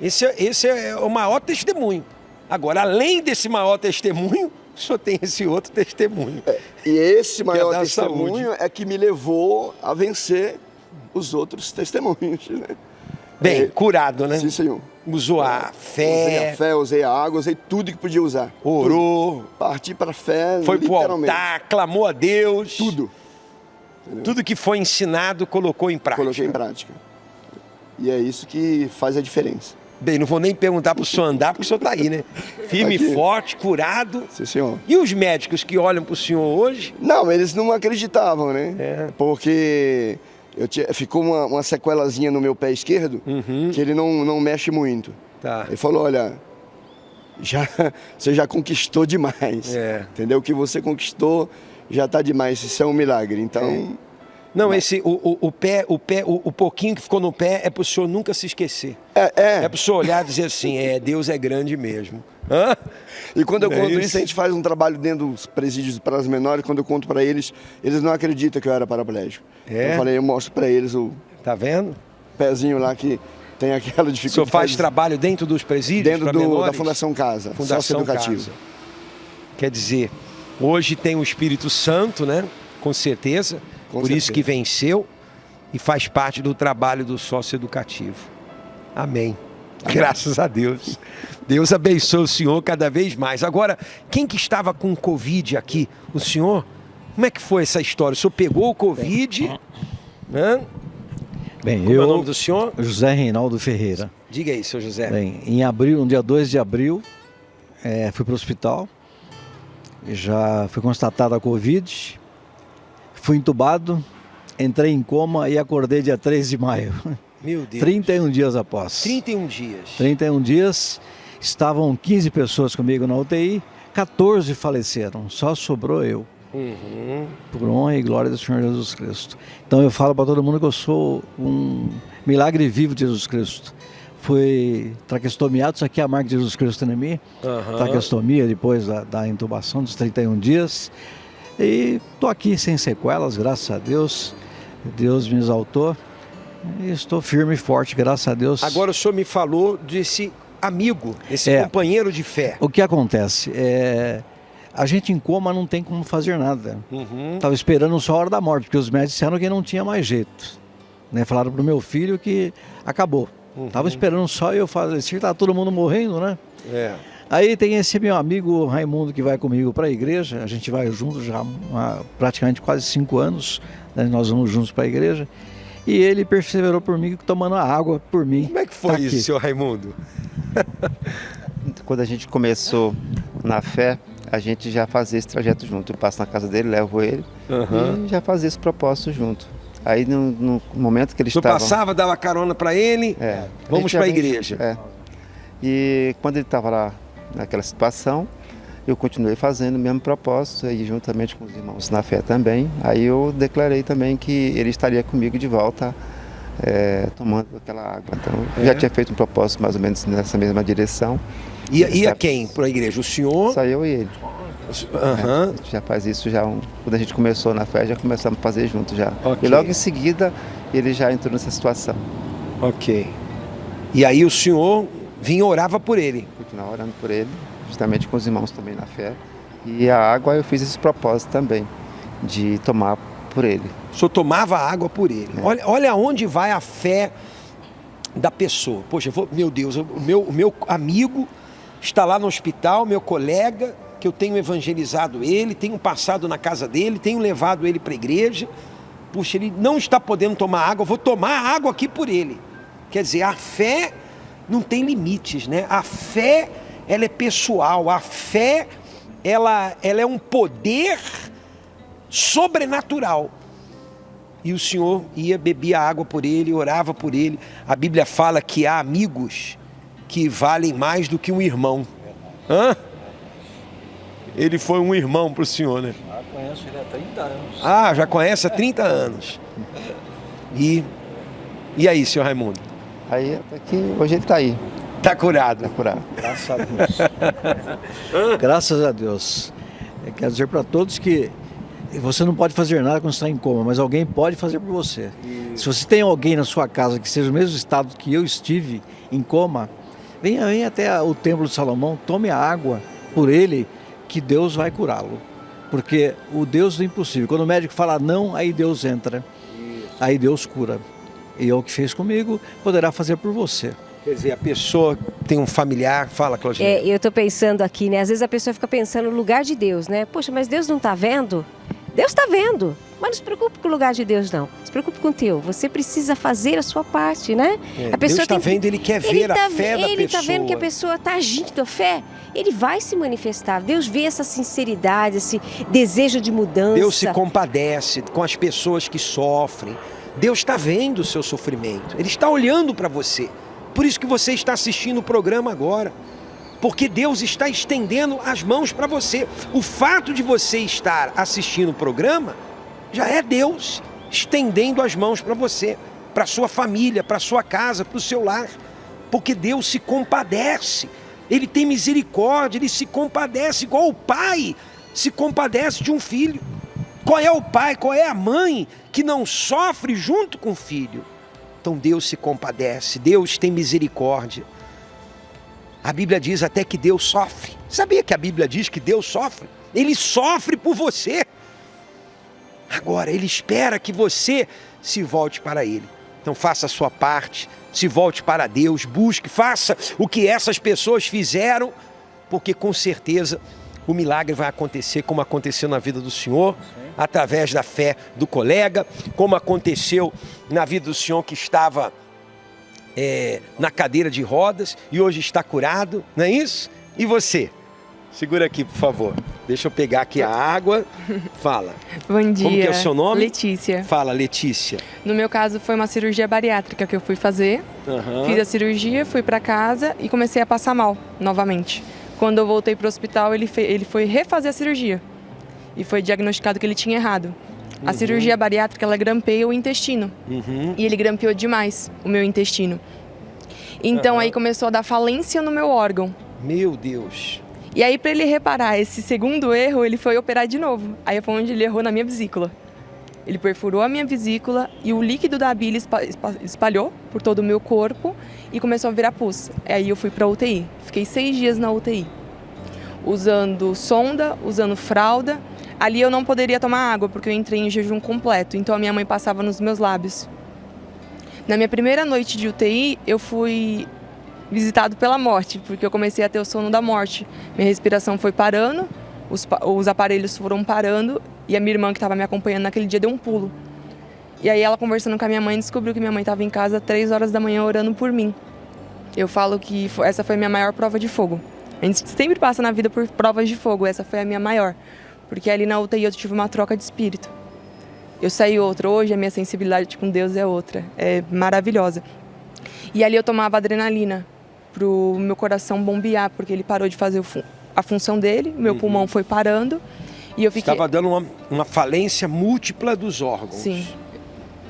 Esse é o maior testemunho. Agora, além desse maior testemunho, o senhor tem esse outro testemunho. E esse maior testemunho é que me levou a vencer os outros testemunhos, né? Bem, curado, né? Sim, senhor. Usou a fé. Usei a fé, usei a água, usei tudo que podia usar. Orou. Parti para a fé, foi pro literalmente. altar, clamou a Deus. Tudo. Tudo que foi ensinado, colocou em prática. Coloquei em prática. E é isso que faz a diferença. Bem, não vou nem perguntar para o senhor andar, porque o senhor está aí, né? Firme e forte, curado. Sim, senhor. E os médicos que olham para o senhor hoje? Não, eles não acreditavam, né? Porque ficou uma sequelazinha no meu pé esquerdo, que ele não mexe muito. Tá. Ele falou, olha, você já conquistou demais. Entendeu? O que você conquistou já está demais, isso é um milagre. Então... Não, o pouquinho que ficou no pé é para o senhor nunca se esquecer. É para o senhor olhar e dizer assim, Deus é grande mesmo. Hã? E quando eu conto isso, a gente faz um trabalho dentro dos presídios para as menores, quando eu conto para eles, eles não acreditam que eu era paraplégico. Eu falei, eu mostro para eles o... Tá vendo? Pezinho lá que tem aquela dificuldade. O senhor faz trabalho dentro dos presídios para menores? Da Fundação Casa, Fundação Casa. Quer dizer, hoje tem o Espírito Santo, né? Com certeza. Por isso que venceu e faz parte do trabalho do sócio educativo. Amém. Graças a Deus. Deus abençoe o senhor cada vez mais. Agora, quem que estava com Covid aqui? O senhor? Como é que foi essa história? O senhor pegou o Covid? Bem, Como é o nome do senhor? José Reinaldo Ferreira. Diga aí, seu José. Bem, em abril, no dia 2 de abril, fui para o hospital. Já foi constatada a Covid. Fui entubado, entrei em coma e acordei dia 3 de maio. Meu Deus. 31 dias após. 31 dias. 31 dias. Estavam 15 pessoas comigo na UTI, 14 faleceram, só sobrou eu. Por honra e glória do Senhor Jesus Cristo. Então eu falo para todo mundo que eu sou um milagre vivo de Jesus Cristo. Fui traqueostomiado, isso aqui é a marca de Jesus Cristo em mim. Traqueostomia depois da intubação dos 31 dias. E estou aqui sem sequelas, graças a Deus. Deus me exaltou. E estou firme e forte, graças a Deus. Agora o senhor me falou desse amigo, esse companheiro de fé. O que acontece? A gente em coma não tem como fazer nada. Estava esperando só a hora da morte, porque os médicos disseram que não tinha mais jeito. Né? Falaram para o meu filho que acabou. Estava esperando só eu fazer, está todo mundo morrendo, né? Aí tem esse meu amigo Raimundo que vai comigo para a igreja, a gente vai juntos já há praticamente quase 5 anos, né? Nós vamos juntos para a igreja, e ele perseverou por mim, tomando a água por mim. Como é que foi isso, senhor Raimundo? Quando a gente começou na fé, a gente já fazia esse trajeto junto. Eu passo na casa dele, levo ele e já fazia esse propósito junto. Aí no momento que ele estava... O senhor passava, dava carona para ele, vamos para a igreja. E quando ele estava lá naquela situação, eu continuei fazendo o mesmo propósito, aí juntamente com os irmãos na fé também. Aí eu declarei também que ele estaria comigo de volta, tomando aquela água. Então, eu já tinha feito um propósito mais ou menos nessa mesma direção. Ia quem para a igreja? O senhor? Só eu e ele. A gente já faz isso quando a gente começou na fé, já começamos a fazer junto já. E logo em seguida, ele já entrou nessa situação. E aí o senhor vinha e orava por ele? Continuava orando por ele, justamente com os irmãos também na fé. E a água eu fiz esse propósito também, de tomar por ele. O senhor tomava água por ele. Olha onde vai a fé da pessoa. Poxa, meu Deus, o meu amigo está lá no hospital, meu colega, que eu tenho evangelizado ele, tenho passado na casa dele, tenho levado ele para a igreja. puxa, ele não está podendo tomar água, eu vou tomar água aqui por ele. Quer dizer, a fé não tem limites, né? A fé, ela é pessoal, a fé, ela é um poder sobrenatural. E o Senhor ia, bebia água por ele, orava por ele. A Bíblia fala que há amigos que valem mais do que um irmão. Hã? Ele foi um irmão para o Senhor, né? Já conheço ele há 30 anos. Ah, já conhece há 30 anos. E aí, senhor Raimundo? Aí até que hoje ele está aí. Está curado. Está curado. Graças a Deus. Graças a Deus. Eu quero dizer para todos que você não pode fazer nada quando está em coma, mas alguém pode fazer por você. Se você tem alguém na sua casa que seja o mesmo estado que eu estive em coma, venha até o Templo de Salomão, tome a água por ele, que Deus vai curá-lo. Porque o Deus do impossível, quando o médico fala não, aí Deus entra. Aí Deus cura. E é o que fez comigo, poderá fazer por você. Quer dizer, a pessoa tem um familiar, fala, Claudinha. Eu estou pensando aqui, né? Às vezes a pessoa fica pensando no lugar de Deus, né? Poxa, mas Deus não está vendo? Deus está vendo, mas não se preocupe com o lugar de Deus, não. Se preocupe com o teu. Você precisa fazer a sua parte, né? A pessoa Deus está vendo, ele quer ver a fé da pessoa. Ele está vendo que a pessoa está agindo a fé. Ele vai se manifestar. Deus vê essa sinceridade, esse desejo de mudança. Deus se compadece com as pessoas que sofrem. Deus está vendo o seu sofrimento. Ele está olhando para você. Por isso que você está assistindo o programa agora. Porque Deus está estendendo as mãos para você. O fato de você estar assistindo o programa já é Deus estendendo as mãos para você, para sua família, para sua casa, para o seu lar. Porque Deus se compadece. Ele tem misericórdia, ele se compadece igual o pai se compadece de um filho. Qual é o pai, qual é a mãe que não sofre junto com o filho? Então Deus se compadece, Deus tem misericórdia. A Bíblia diz até que Deus sofre. Sabia que a Bíblia diz que Deus sofre? Ele sofre por você. Agora, Ele espera que você se volte para Ele. Então faça a sua parte, se volte para Deus, busque, faça o que essas pessoas fizeram, porque com certeza o milagre vai acontecer como aconteceu na vida do Senhor, através da fé do colega, como aconteceu na vida do Senhor que estava na cadeira de rodas e hoje está curado, não é isso? E você? Segura aqui, por favor. Deixa eu pegar aqui a água. Fala. Bom dia. Como que é o seu nome? Letícia. Fala, Letícia. No meu caso, foi uma cirurgia bariátrica que eu fui fazer. Fiz a cirurgia, fui para casa e comecei a passar mal novamente. Quando eu voltei para o hospital, ele foi refazer a cirurgia. E foi diagnosticado que ele tinha errado. A cirurgia bariátrica, ela grampeia o intestino. E ele grampeou demais o meu intestino. Então aí começou a dar falência no meu órgão. Meu Deus. E aí, para ele reparar esse segundo erro, ele foi operar de novo. Aí foi onde ele errou na minha vesícula. Ele perfurou a minha vesícula e o líquido da bile espalhou por todo o meu corpo e começou a virar pus. Aí eu fui para UTI. Fiquei 6 dias na UTI. Usando sonda, usando fralda. Ali eu não poderia tomar água porque eu entrei em jejum completo. Então a minha mãe passava nos meus lábios. Na minha primeira noite de UTI, eu fui visitado pela morte, porque eu comecei a ter o sono da morte. Minha respiração foi parando, os aparelhos foram parando e a minha irmã que estava me acompanhando naquele dia deu um pulo. E aí ela conversando com a minha mãe descobriu que minha mãe estava em casa às 3 horas da manhã orando por mim. Eu falo que essa foi a minha maior prova de fogo. A gente sempre passa na vida por provas de fogo, essa foi a minha maior. Porque ali na UTI eu tive uma troca de espírito. Eu saí outra, hoje a minha sensibilidade com Deus é outra, é maravilhosa. E ali eu tomava adrenalina pro meu coração bombear, porque ele parou de fazer a função dele, meu pulmão foi parando e eu fiquei... Estava dando uma falência múltipla dos órgãos. Sim,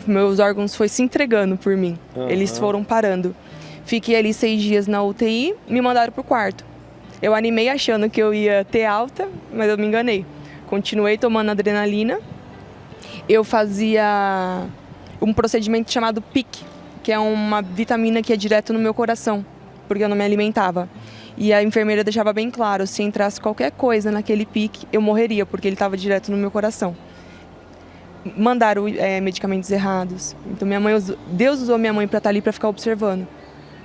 meus órgãos foi se entregando por mim, eles foram parando. Fiquei ali 6 dias na UTI, me mandaram pro quarto. Eu animei achando que eu ia ter alta, mas eu me enganei. Continuei tomando adrenalina. Eu fazia um procedimento chamado PIC, que é uma vitamina que é direto no meu coração, porque eu não me alimentava. E a enfermeira deixava bem claro, se entrasse qualquer coisa naquele PIC, eu morreria, porque ele estava direto no meu coração. Mandaram medicamentos errados. Então Deus usou minha mãe para estar ali para ficar observando.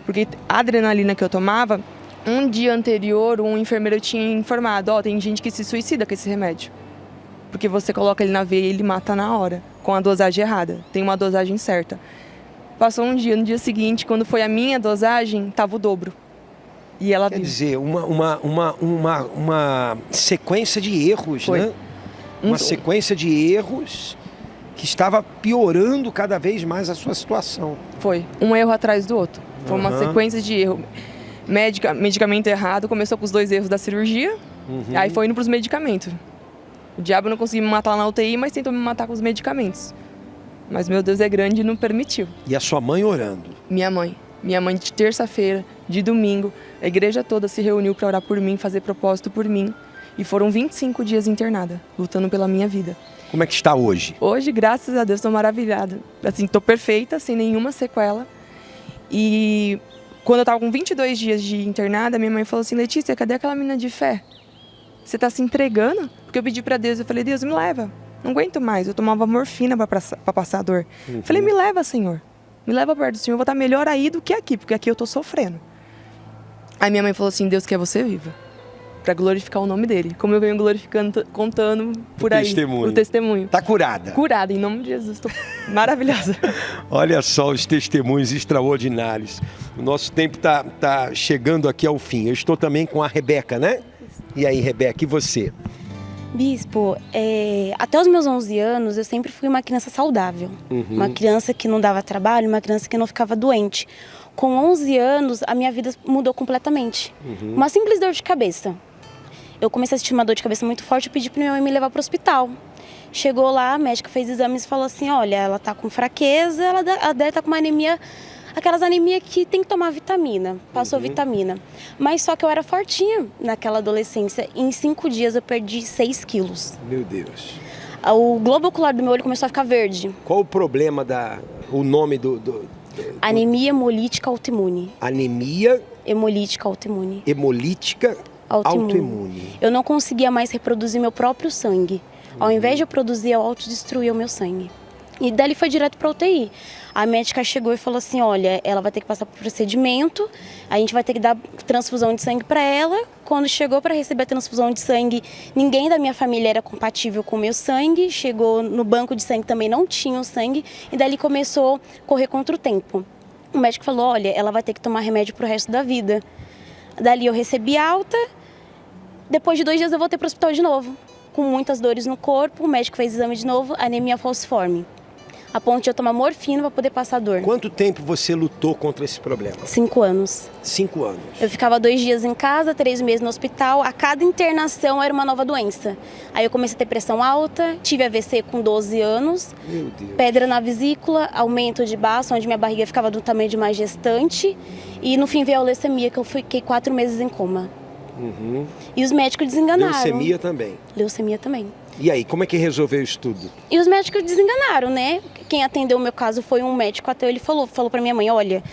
Porque a adrenalina que eu tomava, um dia anterior, um enfermeiro tinha informado, tem gente que se suicida com esse remédio. Porque você coloca ele na veia e ele mata na hora. com a dosagem errada. Tem uma dosagem certa. Passou um dia, no dia seguinte, quando foi a minha dosagem, estava o dobro. E ela Quer dizer, uma sequência de erros, Foi. né? Uma sequência de erros que estava piorando cada vez mais a sua situação. Foi. Um erro atrás do outro. Foi uma Aham. sequência de erro. Medicamento errado, começou com os 2 erros da cirurgia, aí foi indo para os medicamentos. O diabo não conseguiu me matar na UTI, mas tentou me matar com os medicamentos. Mas meu Deus é grande e não permitiu. E a sua mãe orando? Minha mãe de terça-feira, de domingo, a igreja toda se reuniu para orar por mim, fazer propósito por mim. E foram 25 dias internada, lutando pela minha vida. Como é que está hoje? Hoje, graças a Deus, estou maravilhada. Assim, estou perfeita, sem nenhuma sequela. E quando eu estava com 22 dias de internada, minha mãe falou assim: Letícia, cadê aquela menina de fé? Você está se entregando? Porque eu pedi para Deus, eu falei: Deus, me leva. Não aguento mais. Eu tomava morfina para passar a dor. Falei: me leva, Senhor. Me leva perto do Senhor, eu vou estar melhor aí do que aqui, porque aqui eu estou sofrendo. Aí minha mãe falou assim: Deus quer você viva, para glorificar o nome dele. Como eu venho glorificando, contando por aí. O testemunho. Tá curada? Curada, em nome de Jesus. Estou maravilhosa. Olha só os testemunhos extraordinários. O nosso tempo tá chegando aqui ao fim. Eu estou também com a Rebeca, né? E aí, Rebeca, e você? Bispo, até os meus 11 anos eu sempre fui uma criança saudável. Uma criança que não dava trabalho, uma criança que não ficava doente. Com 11 anos, a minha vida mudou completamente. Uma simples dor de cabeça. Eu comecei a sentir uma dor de cabeça muito forte e pedi para minha mãe me levar para o hospital. Chegou lá, a médica fez exames e falou assim: olha, ela tá com fraqueza, ela deve estar com uma anemia, aquelas anemias que tem que tomar vitamina. Passou vitamina. Mas só que eu era fortinha naquela adolescência. Em 5 dias eu perdi 6 quilos. Meu Deus. O globo ocular do meu olho começou a ficar verde. Qual o problema o nome Anemia hemolítica autoimune. Anemia hemolítica autoimune. Hemolítica autoimune. Eu não conseguia mais reproduzir meu próprio sangue. Ao invés de eu produzir, eu autodestruía o meu sangue. E dali foi direto para UTI. A médica chegou e falou assim: olha, ela vai ter que passar por procedimento, a gente vai ter que dar transfusão de sangue para ela. Quando chegou para receber a transfusão de sangue, ninguém da minha família era compatível com o meu sangue. Chegou no banco de sangue, também não tinha o sangue. E dali começou a correr contra o tempo. O médico falou: olha, ela vai ter que tomar remédio para o resto da vida. Dali eu recebi alta. Depois de 2 dias eu voltei para o hospital de novo, com muitas dores no corpo. O médico fez exame de novo, anemia falciforme. A ponto de eu tomar morfina para poder passar dor. Quanto tempo você lutou contra esse problema? 5 anos. 5 anos. Eu ficava 2 dias em casa, 3 meses no hospital. A cada internação era uma nova doença. Aí eu comecei a ter pressão alta, tive AVC com 12 anos. Meu Deus. Pedra na vesícula, aumento de baço, onde minha barriga ficava do tamanho de uma gestante. E no fim veio a leucemia, que eu fiquei 4 meses em coma. E os médicos desenganaram. Leucemia também. Leucemia também. E aí, como é que resolveu isso tudo? E os médicos desenganaram, né? Quem atendeu o meu caso foi um médico ateu. Ele falou para minha mãe: olha,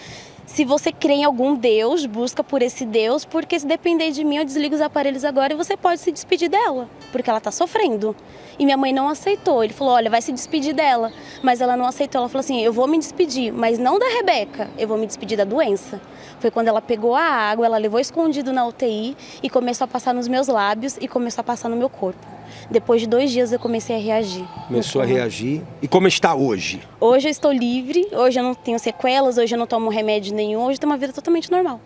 se você crê em algum Deus, busca por esse Deus, porque se depender de mim, eu desligo os aparelhos agora e você pode se despedir dela, porque ela tá sofrendo. E minha mãe não aceitou. Ele falou: olha, vai se despedir dela. Mas ela não aceitou. Ela falou assim: eu vou me despedir, mas não da Rebeca, eu vou me despedir da doença. Foi quando ela pegou a água, ela levou escondido na UTI e começou a passar nos meus lábios e começou a passar no meu corpo. Depois de 2 dias eu comecei a reagir. Começou a reagir. E como está hoje? Hoje eu estou livre, hoje eu não tenho sequelas, hoje eu não tomo remédio nenhum, hoje eu tenho uma vida totalmente normal.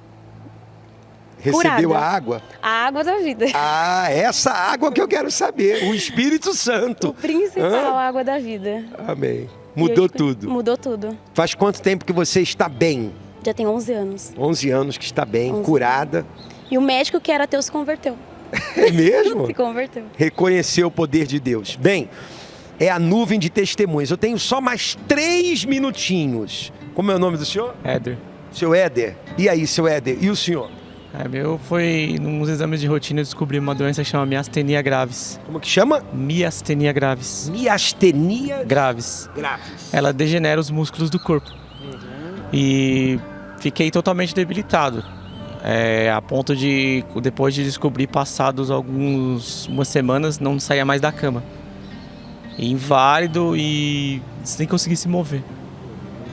Recebeu Curada. a água? A água da vida. Ah, essa água que eu quero saber. O Espírito Santo. O principal, a água da vida. Amém. Mudou tudo. Mudou tudo. Faz quanto tempo que você está bem? Já tem 11 anos. 11 anos que está bem, curada. E o médico que era ateu se converteu. É mesmo? Se converteu. Reconheceu o poder de Deus. Bem, é a nuvem de testemunhas. Eu tenho só mais 3 minutinhos. Como é o nome do senhor? Éder. Seu Éder. E aí, seu Éder? E o senhor? Meu foi, nos exames de rotina, eu descobri uma doença que chama miastenia graves. Como que chama? Miastenia graves. Miastenia graves. Graves. Ela degenera os músculos do corpo. E fiquei totalmente debilitado. A ponto de, depois de descobrir, passados umas semanas, não saía mais da cama. Inválido e sem conseguir se mover.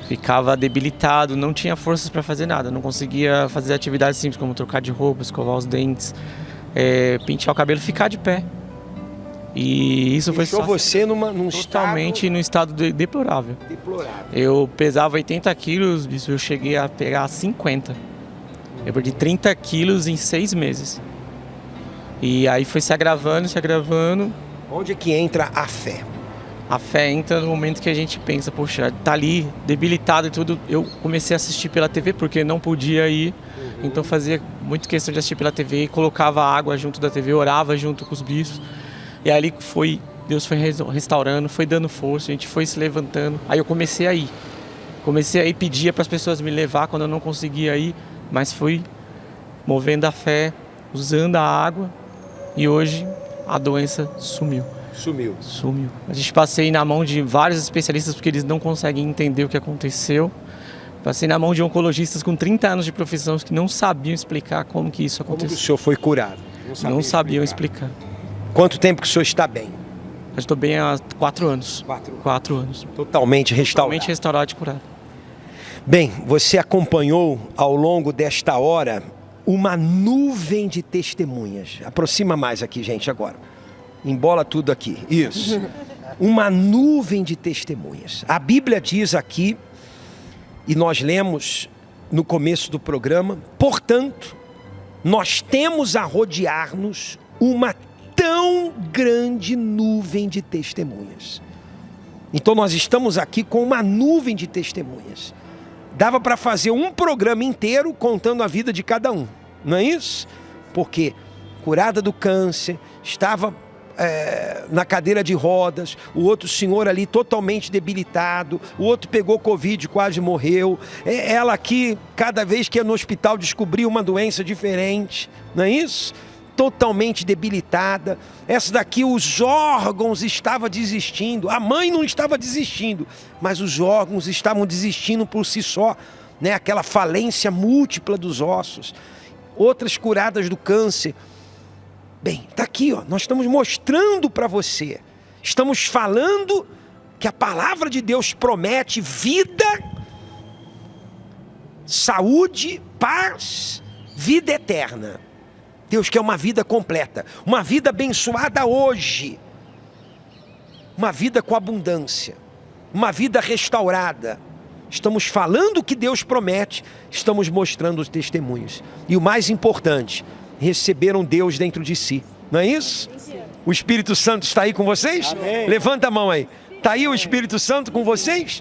Ficava debilitado, não tinha forças para fazer nada. Não conseguia fazer atividades simples como trocar de roupa, escovar os dentes, pentear o cabelo, ficar de pé. E isso foi Deixou você num totalmente no estado deplorável. Deplorável. Eu pesava 80 quilos, bicho, eu cheguei a pegar 50. Eu perdi 30 quilos em 6 meses. E aí foi se agravando, se agravando. Onde é que entra a fé? A fé entra no momento que a gente pensa, poxa, tá ali, debilitado e tudo. Eu comecei a assistir pela TV porque não podia ir. Então fazia muito questão de assistir pela TV, colocava água junto da TV, orava junto com os bispos. E aí Deus foi restaurando, foi dando força, a gente foi se levantando. Aí eu comecei a ir. Pedia para as pessoas me levar quando eu não conseguia ir, mas fui movendo a fé, usando a água, e hoje a doença sumiu. Sumiu. A gente passei na mão de vários especialistas porque eles não conseguem entender o que aconteceu. Passei na mão de oncologistas com 30 anos de profissão que não sabiam explicar como que isso aconteceu. Como que o senhor foi curado? Não sabiam explicar. Quanto tempo que o senhor está bem? Eu estou bem há 4 anos. 4 anos. Totalmente restaurado. Totalmente restaurado e curado. Bem, você acompanhou ao longo desta hora uma nuvem de testemunhas. Aproxima mais aqui, gente, agora. Embola tudo aqui. Isso. Uma nuvem de testemunhas. A Bíblia diz aqui, e nós lemos no começo do programa, portanto, nós temos a rodear-nos uma tão grande nuvem de testemunhas. Então nós estamos aqui com uma nuvem de testemunhas. Dava para fazer um programa inteiro contando a vida de cada um, não é isso? Porque curada do câncer, estava na cadeira de rodas, o outro senhor ali totalmente debilitado, o outro pegou Covid, quase morreu, ela aqui, cada vez que ia no hospital, descobriu uma doença diferente, não é isso? Totalmente debilitada. Essa daqui, os órgãos estavam desistindo, a mãe não estava desistindo, mas os órgãos estavam desistindo por si só, né? Aquela falência múltipla dos ossos. Outras curadas do câncer. Bem, está aqui, ó, nós estamos mostrando para você, estamos falando que a palavra de Deus promete vida, saúde, paz, vida eterna. Deus quer uma vida completa, uma vida abençoada hoje, uma vida com abundância, uma vida restaurada. Estamos falando o que Deus promete, estamos mostrando os testemunhos. E o mais importante, receberam Deus dentro de si, não é isso? O Espírito Santo está aí com vocês? Amém. Levanta a mão aí. Está aí o Espírito Santo com vocês?